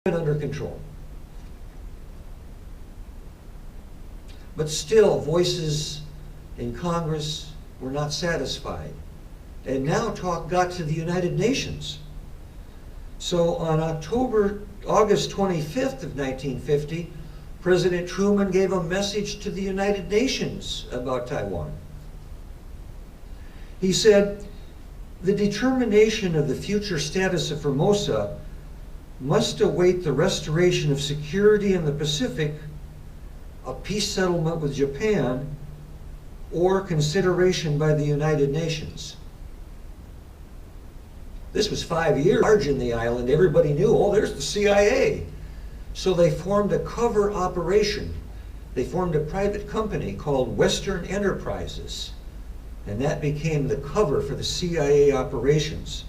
under control. But still, voices in Congress were not satisfied. And now talk got to the United Nations. So on August 25th of 1950, President Truman gave a message to the United Nations about Taiwan. He said, "The determination of the future status of Formosa must await the restoration of security in the Pacific, a peace settlement with Japan, or consideration by the United Nations." This was 5 years large in the island. Everybody knew, oh, there's the CIA. So they formed a cover operation. They formed a private company called Western Enterprises, and that became the cover for the CIA operations.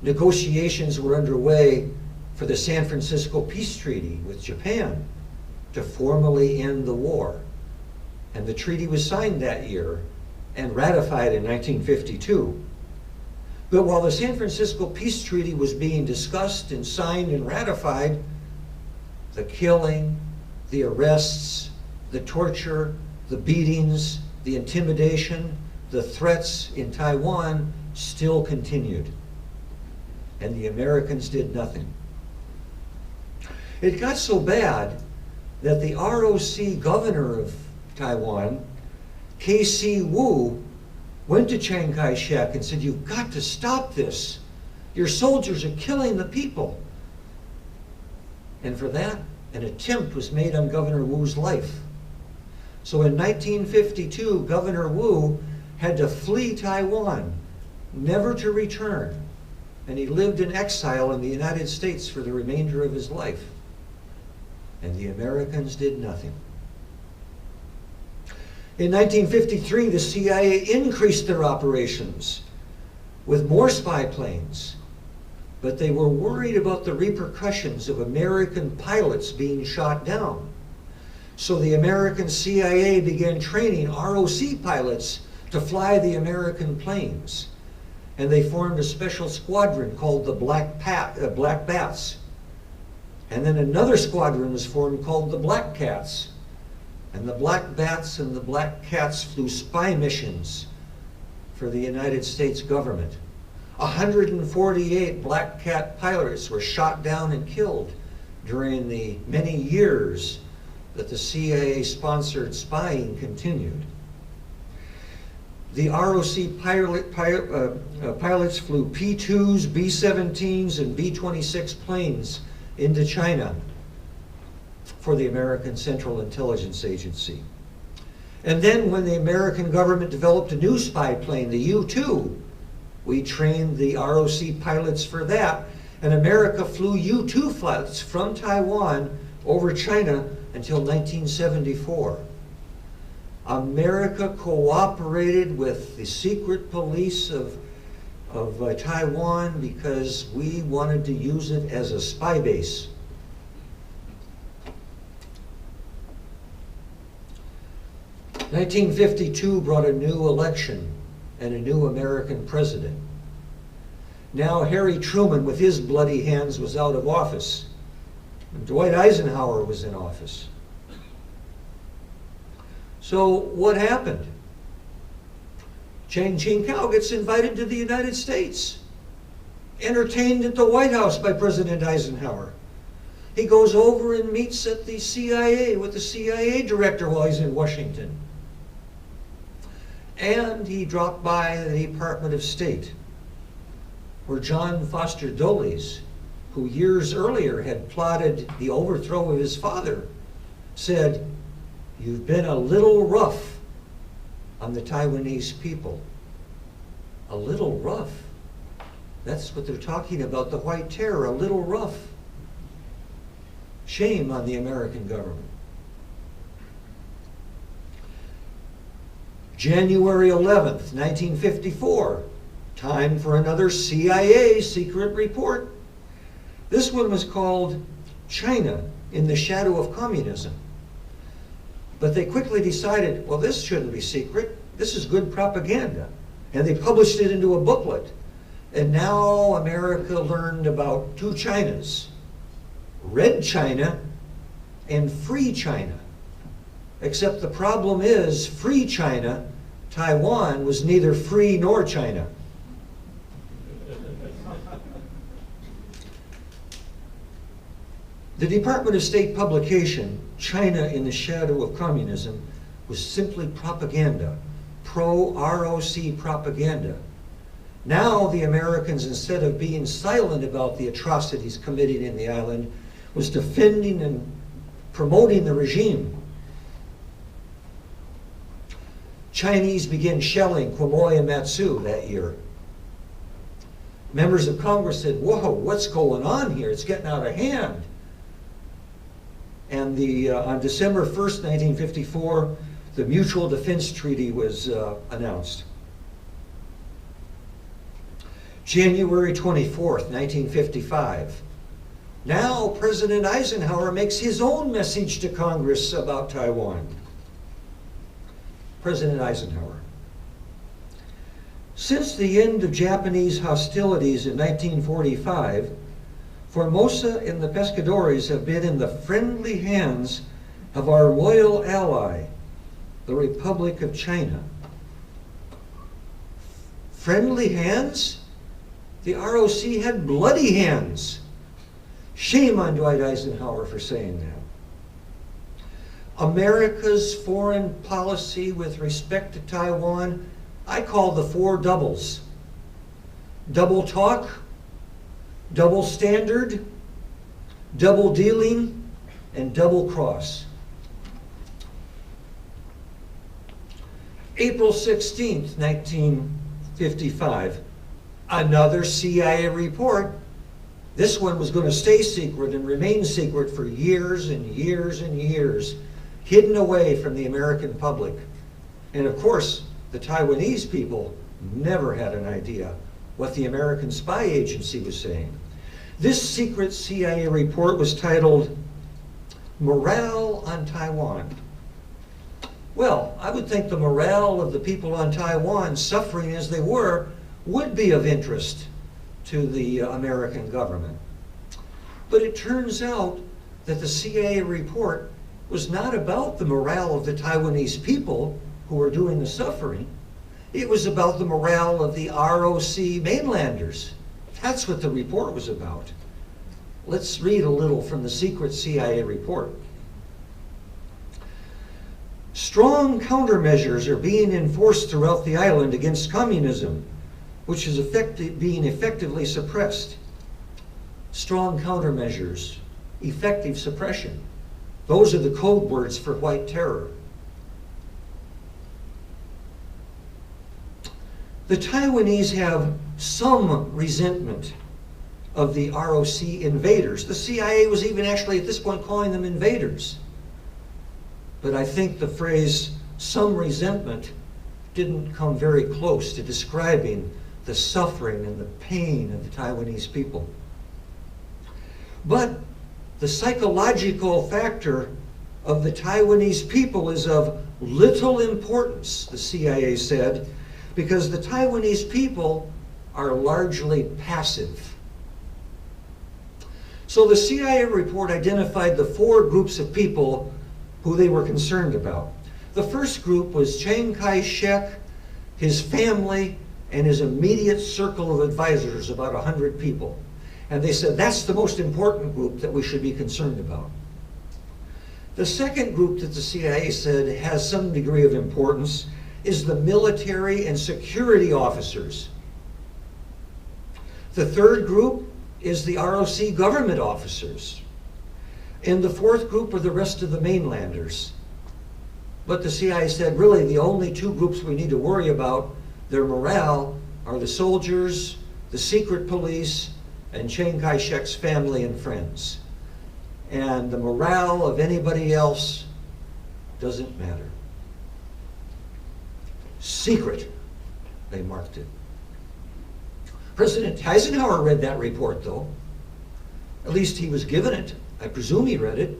Negotiations were underway for the San Francisco Peace Treaty with Japan to formally end the war. And the treaty was signed that year and ratified in 1952. But while the San Francisco Peace Treaty was being discussed and signed and ratified, the killing, the arrests, the torture, the beatings, the intimidation, the threats in Taiwan still continued. And the Americans did nothing. It got so bad that the ROC governor of Taiwan, K.C. Wu, went to Chiang Kai-shek and said, "You've got to stop this. Your soldiers are killing the people." And for that, an attempt was made on Governor Wu's life. So in 1952, Governor Wu had to flee Taiwan, never to return. And he lived in exile in the United States for the remainder of his life. And the Americans did nothing. In 1953, the CIA increased their operations with more spy planes, but they were worried about the repercussions of American pilots being shot down. So the American CIA began training ROC pilots to fly the American planes. And they formed a special squadron called the Black Bats. And then another squadron was formed called the Black Cats. And the Black Bats and the Black Cats flew spy missions for the United States government. 148 Black Cat pilots were shot down and killed during the many years that the CIA-sponsored spying continued. The ROC pilots flew P-2s, B-17s, and B-26 planes into China for the American Central Intelligence Agency. And then when the American government developed a new spy plane, the U-2, we trained the ROC pilots for that, and America flew U-2 flights from Taiwan over China until 1974. America cooperated with the secret police of Taiwan because we wanted to use it as a spy base. In 1952 brought a new election and a new American president. Now Harry Truman, with his bloody hands, was out of office. And Dwight Eisenhower was in office. So what happened? Chiang Ching-kuo gets invited to the United States, entertained at the White House by President Eisenhower. He goes over and meets at the CIA with the CIA director while he's in Washington. And he dropped by the Department of State, where John Foster Dulles, who years earlier had plotted the overthrow of his father, said, "You've been a little rough on the Taiwanese people." A little rough. That's what they're talking about, the White Terror, a little rough. Shame on the American government. January 11th, 1954, time for another CIA secret report. This one was called China in the Shadow of Communism. But they quickly decided, well, this shouldn't be secret. This is good propaganda. And they published it into a booklet. And now America learned about two Chinas, Red China and Free China. Except the problem is, Free China, Taiwan, was neither free nor China. The Department of State publication, China in the Shadow of Communism, was simply propaganda, pro-ROC propaganda. Now the Americans, instead of being silent about the atrocities committed in the island, was defending and promoting the regime. Chinese began shelling Quemoy and Matsu that year. Members of Congress said, whoa, what's going on here? It's getting out of hand. And on December 1st, 1954, the Mutual Defense Treaty was announced. January 24th, 1955. Now President Eisenhower makes his own message to Congress about Taiwan. President Eisenhower. Since the end of Japanese hostilities in 1945, Formosa and the Pescadores have been in the friendly hands of our loyal ally, the Republic of China. Friendly hands? The ROC had bloody hands. Shame on Dwight Eisenhower for saying that. America's foreign policy with respect to Taiwan, I call the four doubles. Double talk, double standard, double dealing, and double cross. April 16th, 1955, another CIA report. This one was going to stay secret and remain secret for years and years and years, hidden away from the American public. And of course, the Taiwanese people never had an idea what the American spy agency was saying. This secret CIA report was titled, Morale on Taiwan. Well, I would think the morale of the people on Taiwan, suffering as they were, would be of interest to the American government. But it turns out that the CIA report was not about the morale of the Taiwanese people who were doing the suffering. It was about the morale of the ROC mainlanders. That's what the report was about. Let's read a little from the secret CIA report. Strong countermeasures are being enforced throughout the island against communism, which is being effectively suppressed. Strong countermeasures, effective suppression. Those are the code words for white terror. The Taiwanese have some resentment of the ROC invaders. The CIA was even actually at this point calling them invaders. But I think the phrase some resentment didn't come very close to describing the suffering and the pain of the Taiwanese people. But the psychological factor of the Taiwanese people is of little importance, the CIA said, because the Taiwanese people are largely passive. So the CIA report identified the four groups of people who they were concerned about. The first group was Chiang Kai-shek, his family, and his immediate circle of advisors, about 100 people. And they said that's the most important group that we should be concerned about. The second group that the CIA said has some degree of importance is the military and security officers. The third group is the ROC government officers. And the fourth group are the rest of the mainlanders. But the CIA said really the only two groups we need to worry about their morale are the soldiers, the secret police, and Chiang Kai-shek's family and friends. And the morale of anybody else doesn't matter. Secret, they marked it. President Eisenhower read that report, though. At least he was given it. I presume he read it.